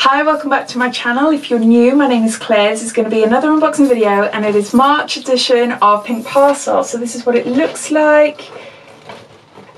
Hi, welcome back to my channel. If you're new, my name is Claire. This is going to be another unboxing video and it is March edition of Pink Parcel. So this is what it looks like.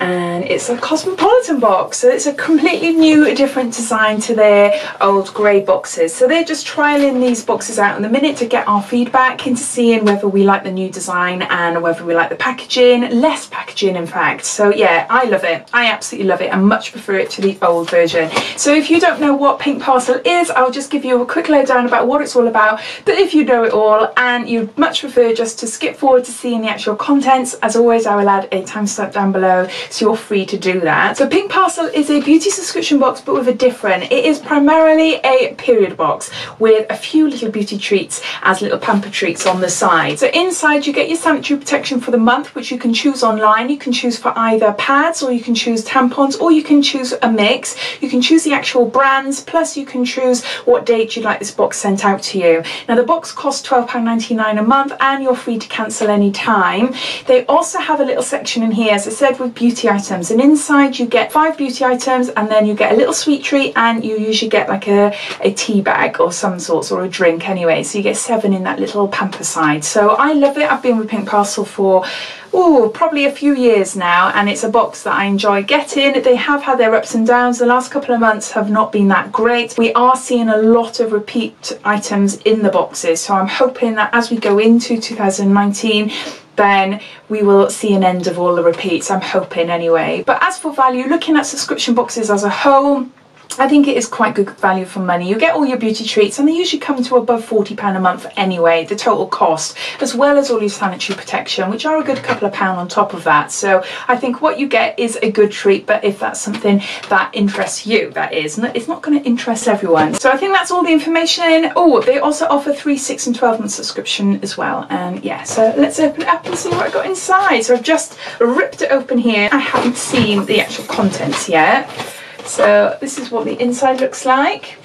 And it's a cosmopolitan box, so it's a completely new, different design to their old grey boxes. So they're just trialling these boxes out in the minute to get our feedback into seeing whether we like the new design and whether we like the packaging, less packaging in fact. So yeah, I love it. I absolutely love it and much prefer it to the old version. So if you don't know what Pink Parcel is, I'll just give you a quick lowdown about what it's all about. But if you know it all and you'd much prefer just to skip forward to seeing the actual contents, as always I will add a timestamp down below, so you're free to do that. So Pink Parcel is a beauty subscription box but with a different. It is primarily a period box with a few little beauty treats as little pamper treats on the side. So inside you get your sanitary protection for the month, which you can choose online. You can choose for either pads or you can choose tampons or you can choose a mix. You can choose the actual brands, plus you can choose what date you'd like this box sent out to you. Now the box costs £12.99 a month and you're free to cancel any time. They also have a little section in here, as I said, with beauty items, and inside you get 5 beauty items and then you get a little sweet treat and you usually get like a tea bag or some sorts or a drink anyway, so you get 7 in that little pamper side. So I love it. I've been with Pink Parcel for probably a few years now and it's a box that I enjoy getting. They have had their ups and downs. The last couple of months have not been that great. We are seeing a lot of repeat items in the boxes, so I'm hoping that as we go into 2019 then we will see an end of all the repeats, I'm hoping anyway. But as for value, looking at subscription boxes as a whole, I think it is quite good value for money. You get all your beauty treats and they usually come to above £40 a month anyway, the total cost, as well as all your sanitary protection, which are a good couple of pound on top of that. So I think what you get is a good treat, but if that's something that interests you, that is. It's not going to interest everyone. So I think that's all the information. Oh, they also offer 3, 6 and 12 month subscription as well. And yeah, so let's open it up and see what I got inside. So I've just ripped it open here. I haven't seen the actual contents yet. So this is what the inside looks like.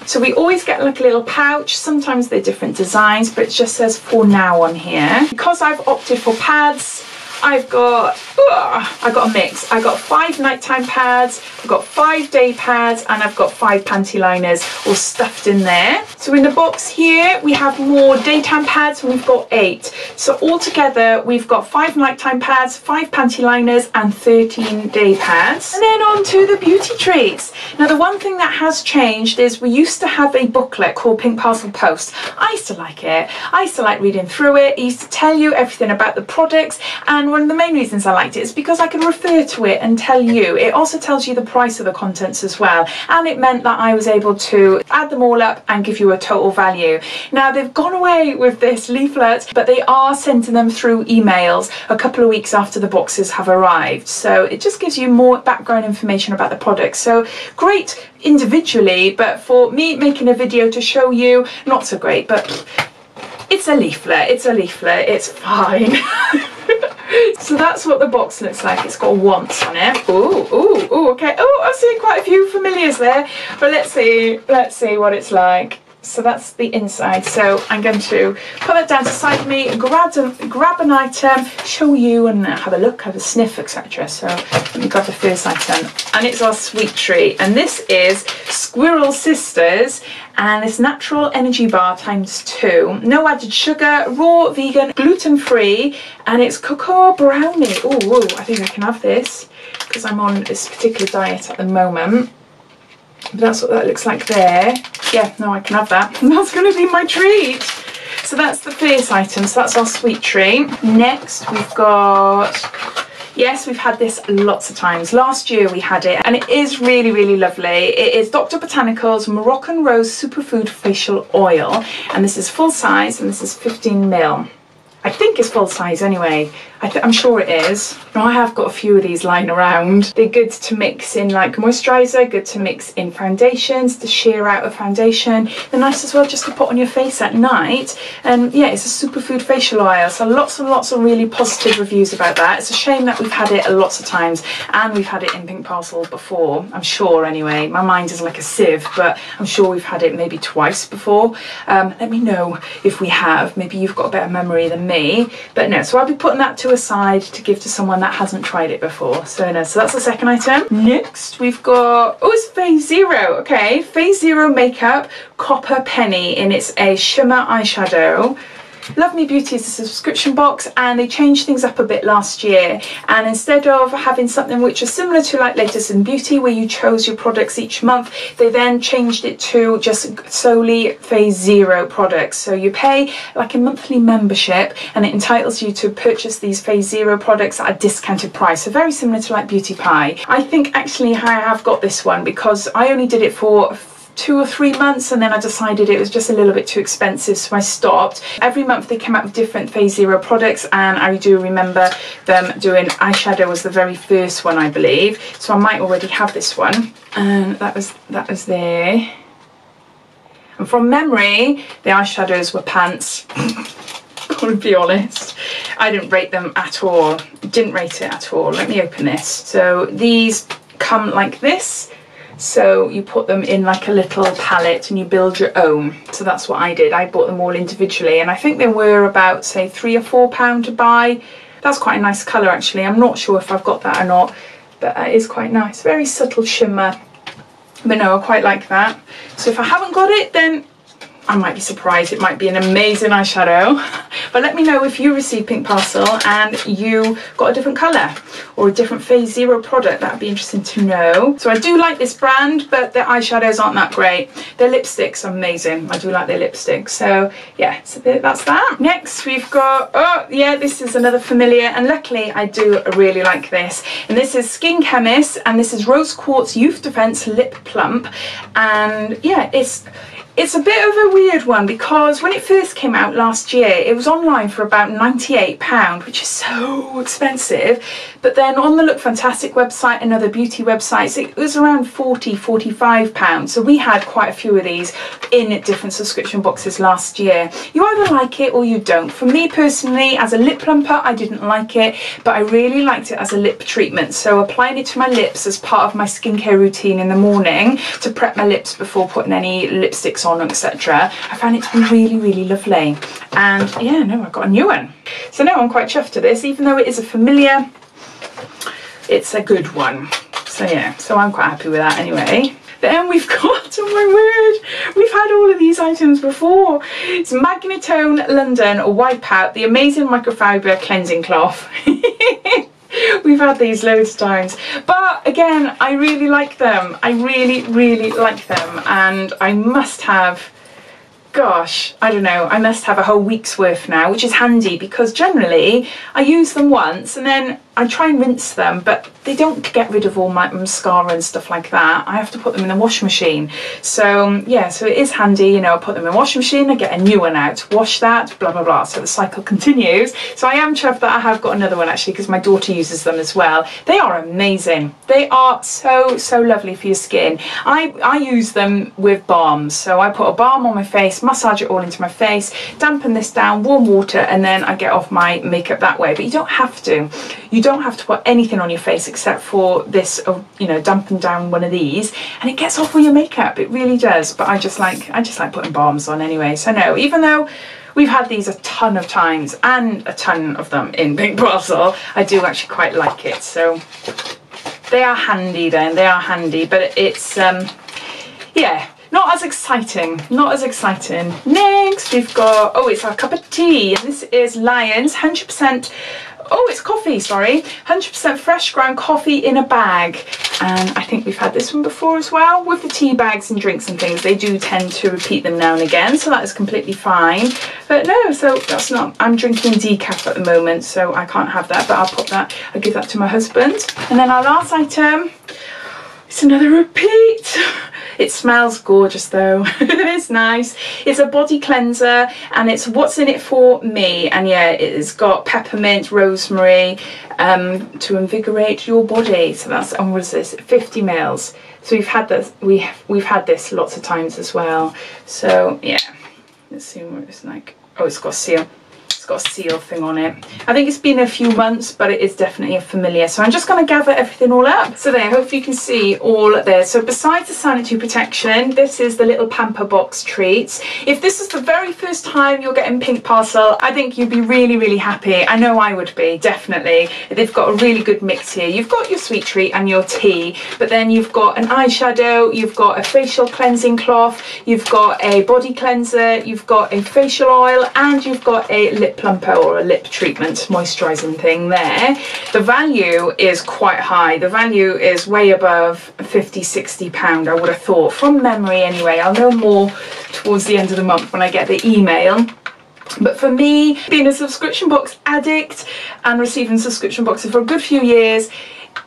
So we always get like a little pouch. Sometimes they're different designs, but it just says for now on here. Because I've opted for pads, I got a mix. I got 5 nighttime pads, I've got 5 day pads, and I've got 5 panty liners all stuffed in there. So in the box here we have more daytime pads and we've got 8. So altogether we've got 5 nighttime pads, 5 panty liners and 13 day pads. And then on to the beauty treats. Now the one thing that has changed is we used to have a booklet called Pink Parcel Post. I used to like it. I used to like reading through it. It used to tell you everything about the products, and one of the main reasons I liked it is because I could refer to it and tell you. It also tells you the price of the contents as well, and it meant that I was able to add them all up and give you a total value. Now they've gone away with this leaflet, but they are sending them through emails a couple of weeks after the boxes have arrived, so it just gives you more background information about the products. So great individually, but for me making a video to show you, not so great. But it's a leaflet, it's fine. So that's what the box looks like. It's got wants on it. Oh, okay. Oh, I've seen quite a few familiars there, but let's see what it's like. So that's the inside. So I'm going to put that down to the side of me, grab an item, show you and have a look, have a sniff, etc. So let me grab the first item, and it's our sweet treat, and this is Squirrel Sisters, and it's natural energy bar ×2, no added sugar, raw, vegan, gluten-free, and it's cocoa brownie. Oh, I think I can have this because I'm on this particular diet at the moment. But that's what that looks like there. Yeah, no, I can have that. And that's going to be my treat. So that's the first item. So that's our sweet treat. Next, we've got... Yes, we've had this lots of times. Last year we had it, and it is really, really lovely. It is Dr. Botanical's Moroccan Rose Superfood Facial Oil, and this is full size, and this is 15ml. I think it's full size anyway. I'm sure it is. Now I have got a few of these lying around. They're good to mix in like moisturiser, good to mix in foundations, to sheer out a foundation. They're nice as well just to put on your face at night. And yeah, it's a superfood facial oil. So lots and lots of really positive reviews about that. It's a shame that we've had it lots of times, and we've had it in Pink Parcel before, I'm sure anyway. My mind is like a sieve, but I'm sure we've had it maybe twice before. Let me know if we have. Maybe you've got a better memory than me. me, but no, so I'll be putting that to a side to give to someone that hasn't tried it before. So no, so that's the second item. Next we've got, oh, it's Phase Zero. Okay, Phase Zero Makeup Copper Penny, and it's a shimmer eyeshadow. Love Me Beauty is a subscription box, and they changed things up a bit last year, and instead of having something which is similar to like Latest in Beauty where you chose your products each month, they then changed it to just solely Phase Zero products. So you pay like a monthly membership and it entitles you to purchase these Phase Zero products at a discounted price, so very similar to like Beauty Pie. I think actually I have got this one because I only did it for 2 or 3 months, and then I decided it was just a little bit too expensive, so I stopped. Every month they came out with different Phase Zero products, and I do remember them doing eyeshadow was the very first one, I believe, so I might already have this one. And that was there. And from memory, the eyeshadows were pants. Gotta be honest, I didn't rate them at all. Didn't rate it at all. Let me open this. So these come like this. So you put them in like a little palette and you build your own. So that's what I did. I bought them all individually, and I think they were about, say, £3 or £4 to buy. That's quite a nice colour actually. I'm not sure if I've got that or not, but it is quite nice. Very subtle shimmer. But no, I quite like that. So if I haven't got it, then I might be surprised. It might be an amazing eyeshadow. But let me know if you received Pink Parcel and you got a different colour or a different Phase Zero product. That would be interesting to know. So I do like this brand, but their eyeshadows aren't that great. Their lipsticks are amazing. I do like their lipsticks. So yeah, it's a bit, that's that. Next we've got, oh yeah, this is another familiar, and luckily I do really like this. And this is Skin Chemist, and this is Rose Quartz Youth Defense Lip Plump. And yeah, it's a bit of a weird one because when it first came out last year, it was online for about £98, which is so expensive. But then on the Look Fantastic website and other beauty websites, it was around £40–45. So we had quite a few of these in different subscription boxes last year. You either like it or you don't. For me personally, as a lip plumper, I didn't like it, but I really liked it as a lip treatment. So applying it to my lips as part of my skincare routine in the morning to prep my lips before putting any lipsticks on, etc. I found it to be really, really lovely. And yeah, no, I got a new one. So no, I'm quite chuffed to this, even though it is a familiar, it's a good one. So yeah, so I'm quite happy with that anyway. Then we've got, oh my word, we've had all of these items before. It's Magnetone London Wipeout, the amazing microfiber cleansing cloth. We've had these loads of times, but again, I really like them. I really, really like them, and I must have, gosh, I don't know, I must have a whole week's worth now, which is handy because generally I use them once and then I try and rinse them, but they don't get rid of all my mascara and stuff like that. I have to put them in the washing machine. So yeah, so it is handy, you know, I put them in the washing machine, I get a new one out, wash that, blah, blah, blah. So the cycle continues. So I am chuffed that I have got another one actually, because my daughter uses them as well. They are amazing. They are so, so lovely for your skin. I use them with balms. So I put a balm on my face, massage it all into my face, dampen this down, warm water, and then I get off my makeup that way. But you don't have to. You don't have to put anything on your face except for this, you know, dampen down one of these, and it gets off all your makeup. It really does. But I just like putting balms on anyway. So no, even though we've had these a ton of times and a ton of them in Pink Parcel, I do actually quite like it. So they are handy then, they are handy, but it's yeah, not as exciting, not as exciting. Next we've got, oh, it's our cup of tea, and this is Lion's 100%, oh, it's coffee, sorry, 100% fresh ground coffee in a bag. And I think we've had this one before as well. With the tea bags and drinks and things, they do tend to repeat them now and again, so that is completely fine. But no, so that's not, I'm drinking decaf at the moment, so I can't have that, but I'll put that, I'll give that to my husband. And then our last item, it's another repeat. It smells gorgeous though. It's nice. It's a body cleanser, and it's What's in It For Me. And yeah, it's got peppermint, rosemary, to invigorate your body. So that's, and what is this? 50 mils. So we've had this. We've had this lots of times as well. So yeah, let's see what it's like. Oh, it's got a seal. It's It's got a seal thing on it. I think it's been a few months, but it is definitely a familiar. So I'm just going to gather everything all up. So there, hopefully you can see all there. So besides the sanitary protection, this is the little pamper box treats. If this is the very first time you're getting Pink Parcel, I think you'd be really, really happy. I know I would be, definitely. They've got a really good mix here. You've got your sweet treat and your tea, but then you've got an eyeshadow, you've got a facial cleansing cloth, you've got a body cleanser, you've got a facial oil, and you've got a lip plumper or a lip treatment moisturising thing there. The value is quite high. The value is way above 50, 60 pound, I would have thought, from memory anyway. I'll know more towards the end of the month when I get the email. But for me, being a subscription box addict and receiving subscription boxes for a good few years,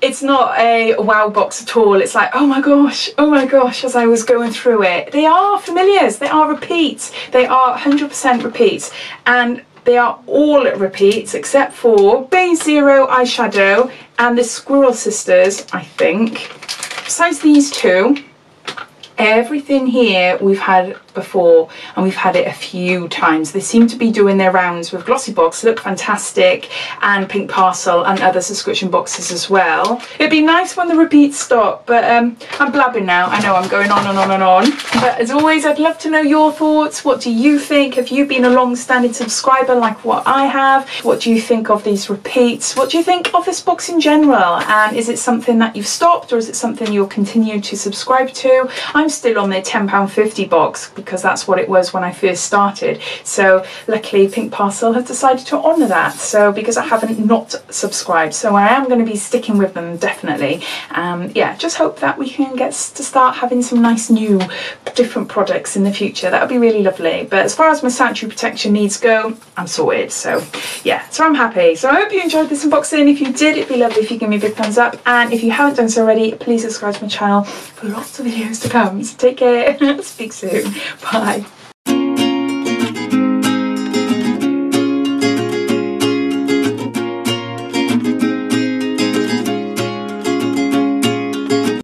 it's not a wow box at all. It's like, oh my gosh, as I was going through it. They are familiars, they are repeats, they are 100% repeats, and they are all repeats except for Base Zero eyeshadow and the Squirrel Sisters, I think. Besides these two, everything here we've had before, and we've had it a few times. They seem to be doing their rounds with Glossybox, Look Fantastic, and Pink Parcel, and other subscription boxes as well. It'd be nice when the repeats stop, but I'm blabbing now. I know I'm going on and on and on. But as always, I'd love to know your thoughts. What do you think? Have you been a long-standing subscriber like what I have? What do you think of these repeats? What do you think of this box in general? And is it something that you've stopped, or is it something you'll continue to subscribe to? I'm still on their £10.50 box, because that's what it was when I first started. So luckily Pink Parcel has decided to honour that, so because I haven't not subscribed, so I am going to be sticking with them definitely. Yeah, just hope that we can get to start having some nice new different products in the future. That would be really lovely. But as far as my sanitary protection needs go, I'm sorted. So yeah, so I'm happy. So I hope you enjoyed this unboxing. If you did, it'd be lovely if you give me a big thumbs up, and if you haven't done so already, please subscribe to my channel for lots of videos to come. So take care. Speak soon. Bye.